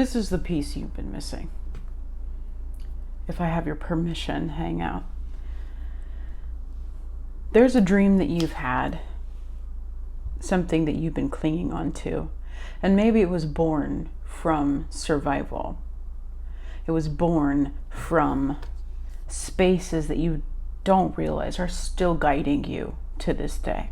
This is the piece you've been missing. If I have your permission, hang out. There's a dream that you've had, something that you've been clinging on to, and maybe it was born from survival. It was born from spaces that you don't realize are still guiding you to this day.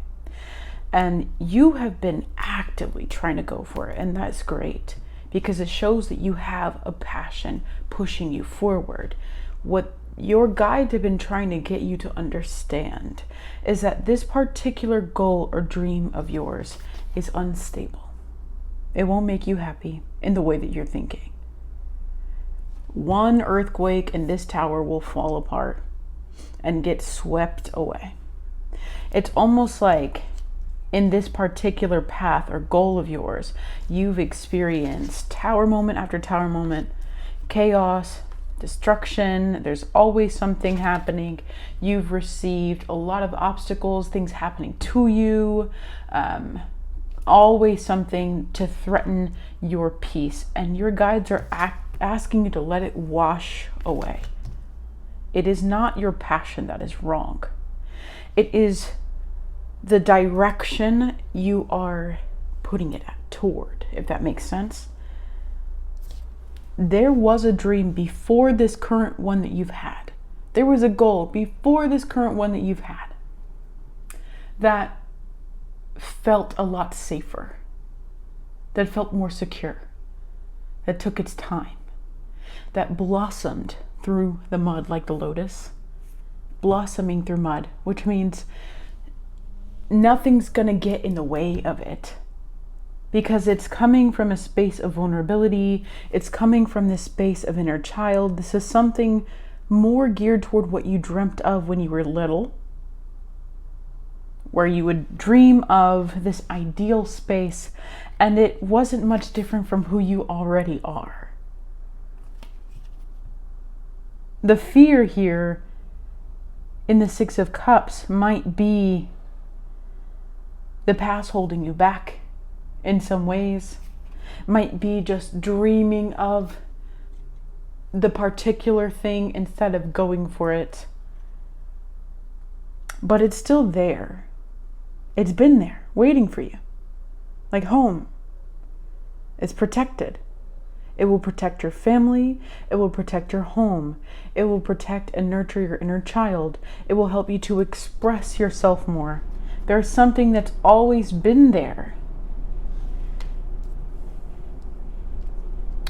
And you have been actively trying to go for it, and that's great because it shows that you have a passion pushing you forward. What your guides have been trying to get you to understand is that this particular goal or dream of yours is unstable. It won't make you happy in the way that you're thinking. One earthquake and this tower will fall apart and get swept away. It's almost like in this particular path or goal of yours, you've experienced tower moment after tower moment, chaos, destruction. There's always something happening. You've received a lot of obstacles, things happening to you, always something to threaten your peace. And your guides are asking you to let it wash away. It is not your passion that is wrong. It is the direction you are putting it toward, if that makes sense. There was a dream before this current one that you've had. There was a goal before this current one that you've had that felt a lot safer, that felt more secure, that took its time, that blossomed through the mud like the lotus, blossoming through mud, which means nothing's gonna get in the way of it because it's coming from a space of vulnerability. It's coming from this space of inner child. This is something more geared toward what you dreamt of when you were little, where you would dream of this ideal space and it wasn't much different from who you already are. The fear here in the Six of Cups might be the past holding you back in some ways, might be just dreaming of the particular thing instead of going for it. But it's still there. It's been there, waiting for you. Like home. It's protected. It will protect your family. It will protect your home. It will protect and nurture your inner child. It will help you to express yourself more. There's something that's always been there.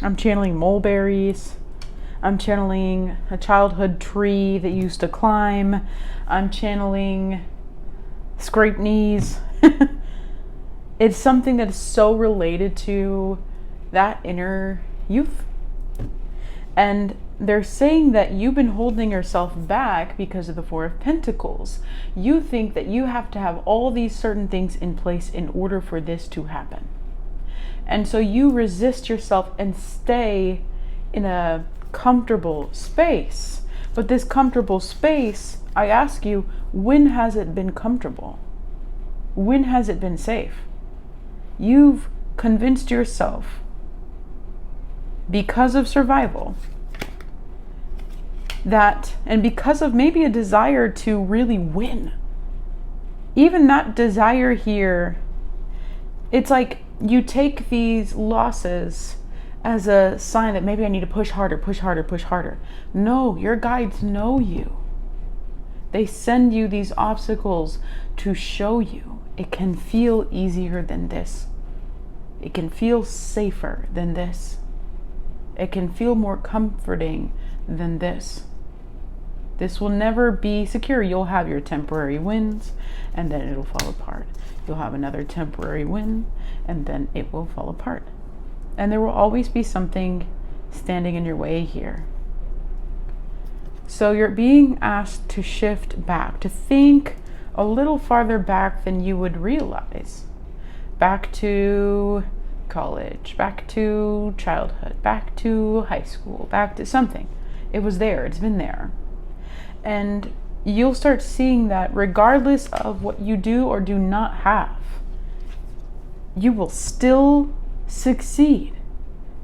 I'm channeling mulberries. I'm channeling a childhood tree that you used to climb. I'm channeling scraped knees. It's something that is so related to that inner youth. And they're saying that you've been holding yourself back because of the Four of Pentacles. You think that you have to have all these certain things in place in order for this to happen. And so you resist yourself and stay in a comfortable space. But this comfortable space, I ask you, when has it been comfortable? When has it been safe? You've convinced yourself, because of survival, that, and because of maybe a desire to really win, even that desire here, it's like you take these losses as a sign that maybe I need to push harder, push harder, push harder. No, your guides know you. They send you these obstacles to show you it can feel easier than this. It can feel safer than this. It can feel more comforting than this. This will never be secure. You'll have your temporary wins and then it'll fall apart. You'll have another temporary win and then it will fall apart. And there will always be something standing in your way here. So you're being asked to shift back, to think a little farther back than you would realize. Back to college, back to childhood, back to high school, back to something. It was there, it's been there. And you'll start seeing that regardless of what you do or do not have, you will still succeed.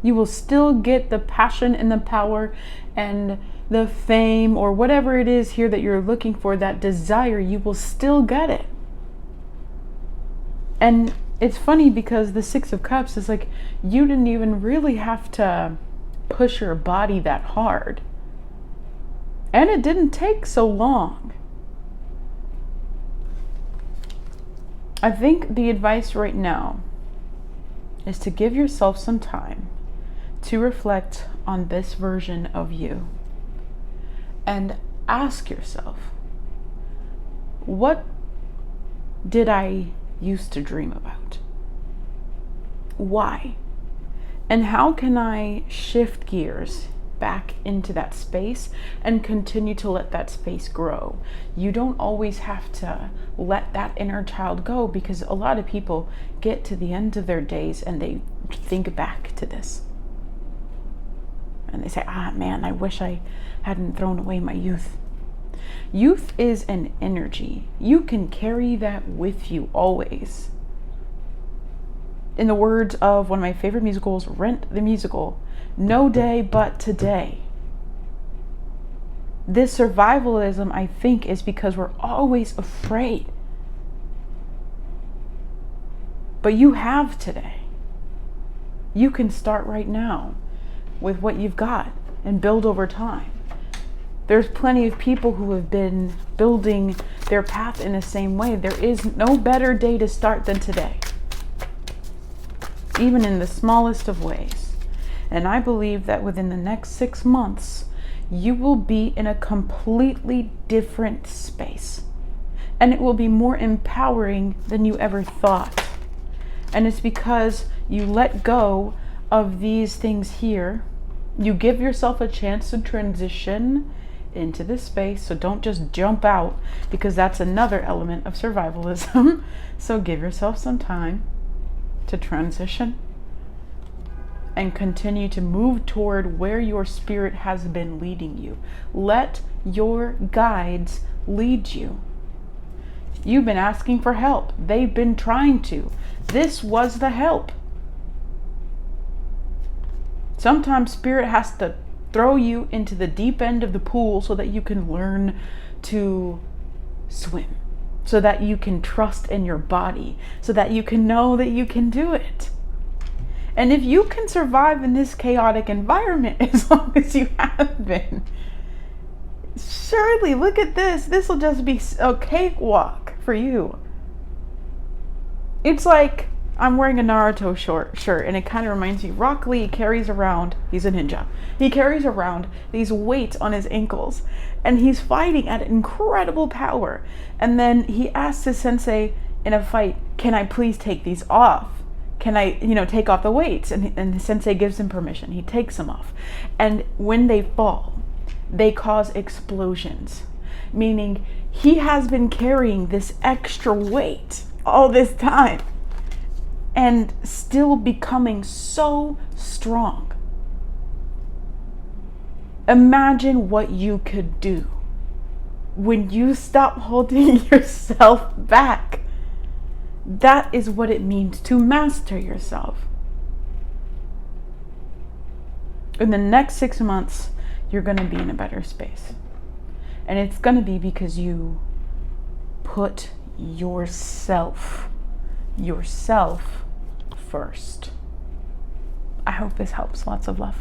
You will still get the passion and the power and the fame or whatever it is here that you're looking for, that desire, you will still get it. And it's funny because the Six of Cups is like, you didn't even really have to push your body that hard. And it didn't take so long. I think the advice right now is to give yourself some time to reflect on this version of you and ask yourself, what did I used to dream about? Why? And how can I shift gears back into that space and continue to let that space grow? You don't always have to let that inner child go, because a lot of people get to the end of their days and they think back to this. And they say, man, I wish I hadn't thrown away my youth. Youth is an energy. You can carry that with you always. In the words of one of my favorite musicals, Rent the Musical, no day but today. This survivalism, I think, is because we're always afraid. But you have today. You can start right now with what you've got and build over time. There's plenty of people who have been building their path in the same way. There is no better day to start than today, even in the smallest of ways. And I believe that within the next 6 months, you will be in a completely different space. And it will be more empowering than you ever thought. And it's because you let go of these things here. You give yourself a chance to transition into this space. So don't just jump out, because that's another element of survivalism. So give yourself some time to transition and continue to move toward where your spirit has been leading you. Let your guides lead you. You've been asking for help. They've been trying to. This was the help. Sometimes spirit has to throw you into the deep end of the pool so that you can learn to swim, so that you can trust in your body, so that you can know that you can do it. And if you can survive in this chaotic environment as long as you have been, surely, look at this. This will just be a cakewalk for you. It's like I'm wearing a Naruto shirt, and it kind of reminds me, Rock Lee carries around, he's a ninja, he carries around these weights on his ankles, and he's fighting at incredible power. And then he asks his sensei in a fight, can I please take these off? Can I, take off the weights? And the sensei gives him permission. He takes them off. And when they fall, they cause explosions, meaning he has been carrying this extra weight all this time and still becoming so strong. Imagine what you could do when you stop holding yourself back. That is what it means to master yourself. In the next 6 months, you're going to be in a better space. And it's going to be because you put yourself first. I hope this helps. Lots of love.